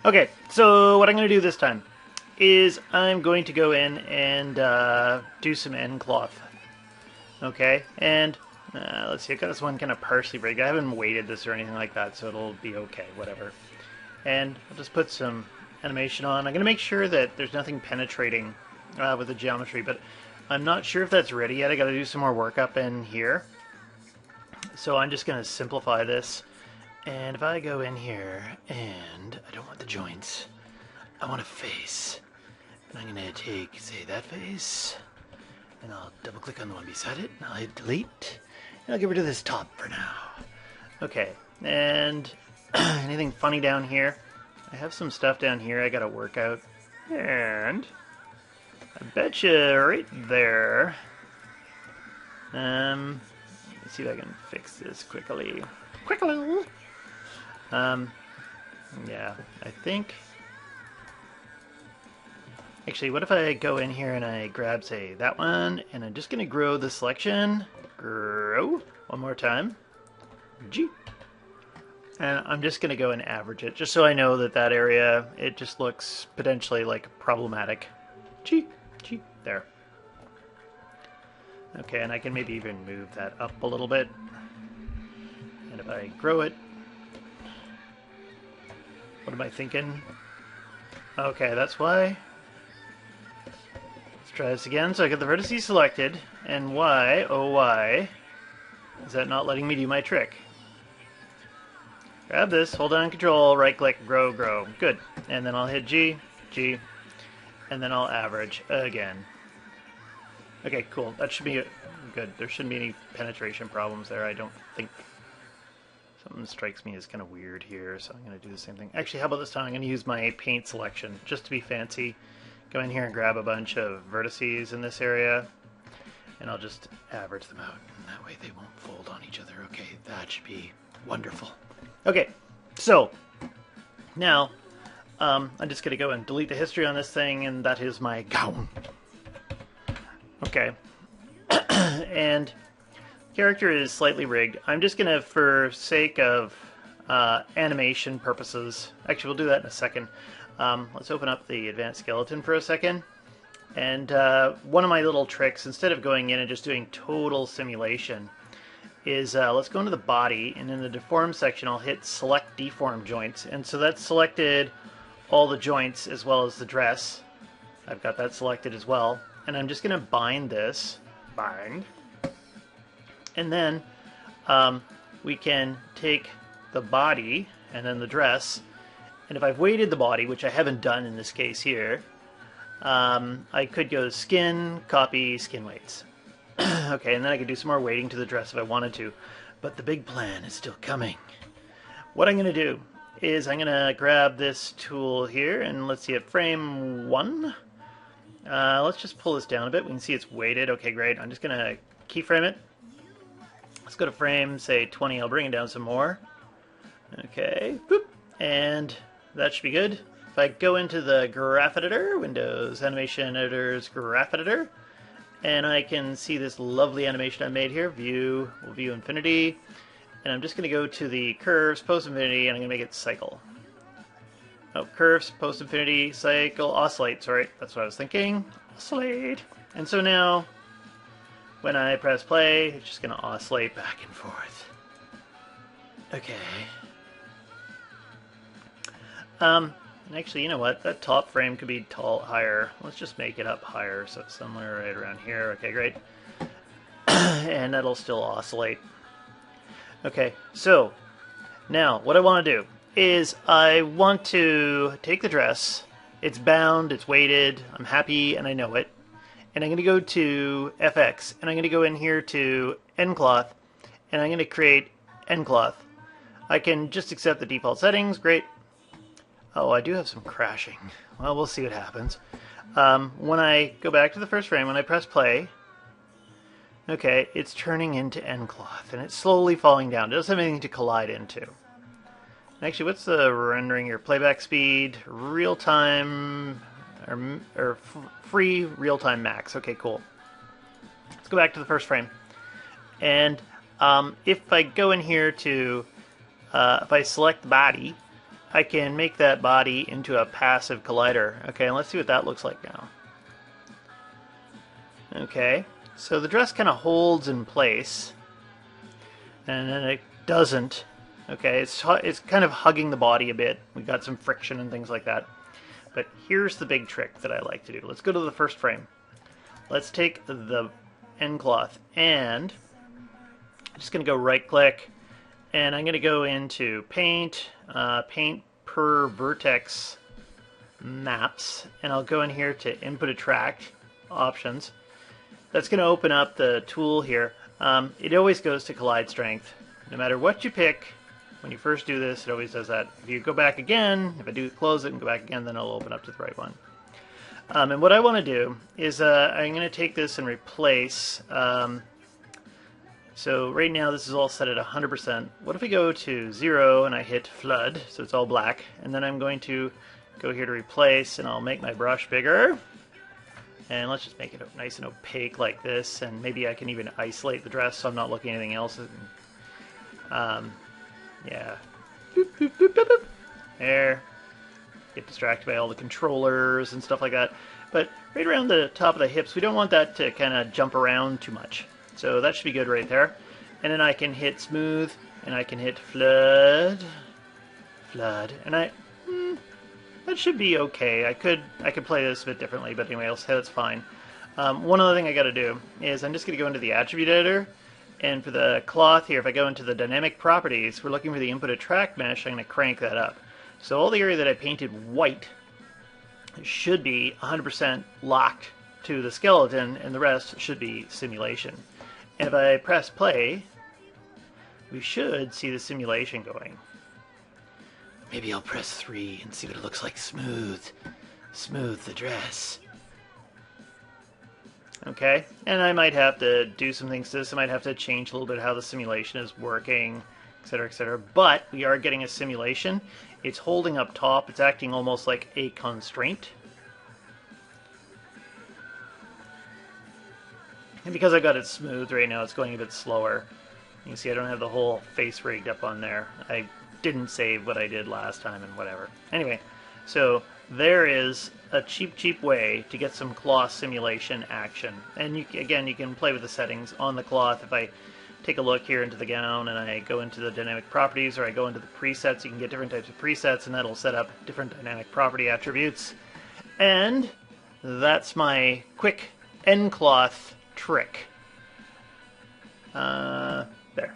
Okay, so what I'm going to do this time is I'm going to go in and do some Ncloth. Okay, and let's see, I've got this one kind of partially rigged. I haven't weighted this or anything like that, so it'll be okay, whatever. And I'll just put some animation on. I'm going to make sure that there's nothing penetrating with the geometry, but I'm not sure if that's ready yet. I got to do some more work up in here. So I'm just going to simplify this. And if I go in here, and I don't want the joints, I want a face. And I'm going to take, say, that face, and I'll double click on the one beside it, and I'll hit delete, and I'll get rid of this top for now. Okay, and anything funny down here? I have some stuff down here I got to work out, and I bet you right there. Let's see if I can fix this quickly. Yeah, I think. Actually, what if I go in here and I grab, say, that one, and I'm just going to grow the selection. Grow. One more time. G. And I'm just going to go and average it, just so I know that that area, it just looks potentially like problematic. G. G. There. Okay, and I can maybe even move that up a little bit. And if I grow it, what am I thinking? Okay, that's why. Let's try this again. So I got the vertices selected, and why, oh why, is that not letting me do my trick? Grab this, hold down Control, right click, grow, grow. Good. And then I'll hit G, G, and then I'll average again. Okay, cool. That should be good. There shouldn't be any penetration problems there, I don't think. Something strikes me as kind of weird here, so I'm going to do the same thing. Actually, how about this time? I'm going to use my paint selection, just to be fancy. Go in here and grab a bunch of vertices in this area, and I'll just average them out. And that way they won't fold on each other. Okay, that should be wonderful. Okay, so now I'm just going to go and delete the history on this thing, and that is my gown. Okay, and character is slightly rigged. I'm just gonna, for sake of animation purposes, actually we'll do that in a second. Let's open up the advanced skeleton for a second. And one of my little tricks, instead of going in and just doing total simulation, is let's go into the body, and in the deform section I'll hit select deform joints. And so that's selected all the joints as well as the dress. I've got that selected as well. And I'm just gonna bind this. Bind. And then we can take the body and then the dress, and if I've weighted the body, which I haven't done in this case here, I could go skin, copy, skin weights. Okay, and then I could do some more weighting to the dress if I wanted to, but the big plan is still coming. What I'm going to do is I'm going to grab this tool here, and let's see, at frame 1, let's just pull this down a bit. We can see it's weighted. Okay, great. I'm just going to keyframe it. Let's go to frame, say 20. I'll bring it down some more. Okay, boop, and that should be good. If I go into the graph editor, Windows Animation Editor's graph editor, and I can see this lovely animation I made here. View, we'll view infinity, and I'm just going to go to the curves, post infinity, and I'm going to make it cycle. Oh, curves, post infinity, cycle, oscillate. Sorry, that's what I was thinking. Oscillate. And so now, when I press play, it's just going to oscillate back and forth. Okay. Actually, you know what? That top frame could be higher. Let's just make it up higher, so it's somewhere right around here. Okay, great. And that'll still oscillate. Okay, so now what I want to do is I want to take the dress. It's bound, it's weighted, I'm happy, and I know it. And I'm going to go to FX, and I'm going to go in here to Ncloth, and I'm going to create Ncloth. I can just accept the default settings, great. Oh, I do have some crashing. Well, we'll see what happens. When I go back to the first frame, when I press play, okay, it's turning into Ncloth, and it's slowly falling down. It doesn't have anything to collide into. Actually, what's the rendering here? Playback speed, real-time, or free real-time max. Okay, cool. Let's go back to the first frame. And if I go in here to, if I select the body, I can make that body into a passive collider. Okay, and let's see what that looks like now. Okay, so the dress kind of holds in place, and then it doesn't. Okay, it's kind of hugging the body a bit. We got some friction and things like that. But here's the big trick that I like to do. Let's go to the first frame. Let's take the Ncloth, and I'm just going to go right-click, and I'm going to go into Paint, Paint per Vertex Maps, and I'll go in here to Input Attract Options. That's going to open up the tool here. It always goes to Collide Strength. No matter what you pick, when you first do this, it always does that. If you go back again, if I do close it and go back again, then it'll open up to the right one. And what I want to do is I'm going to take this and replace. So right now this is all set at 100%. What if we go to 0 and I hit flood, so it's all black, and then I'm going to go here to replace, and I'll make my brush bigger. And let's just make it nice and opaque like this, and maybe I can even isolate the dress so I'm not looking at anything else. Yeah. Boop, boop, boop, boop, boop. There. Get distracted by all the controllers and stuff like that. But right around the top of the hips, we don't want that to kind of jump around too much. So that should be good right there. And then I can hit smooth, and I can hit flood, and that should be okay. I could play this a bit differently, but anyway, I'll say that's fine. One other thing I got to do is I'm just going to go into the attribute editor, and for the cloth here, if I go into the dynamic properties, we're looking for the input attract mesh. I'm going to crank that up. So all the area that I painted white should be 100% locked to the skeleton, and the rest should be simulation. And if I press play, we should see the simulation going. Maybe I'll press 3 and see what it looks like. Smooth the dress. Okay, and I might have to do some things to this. I might have to change a little bit how the simulation is working, etc., etc. But we are getting a simulation. It's holding up top. It's acting almost like a constraint. And because I got it smooth right now, it's going a bit slower. You can see I don't have the whole face rigged up on there. I didn't save what I did last time and whatever. Anyway, so there is a cheap way to get some cloth simulation action. And again, you can play with the settings on the cloth. If I take a look here into the gown and I go into the dynamic properties, or I go into the presets, you can get different types of presets, and that'll set up different dynamic property attributes. And that's my quick Ncloth trick. There.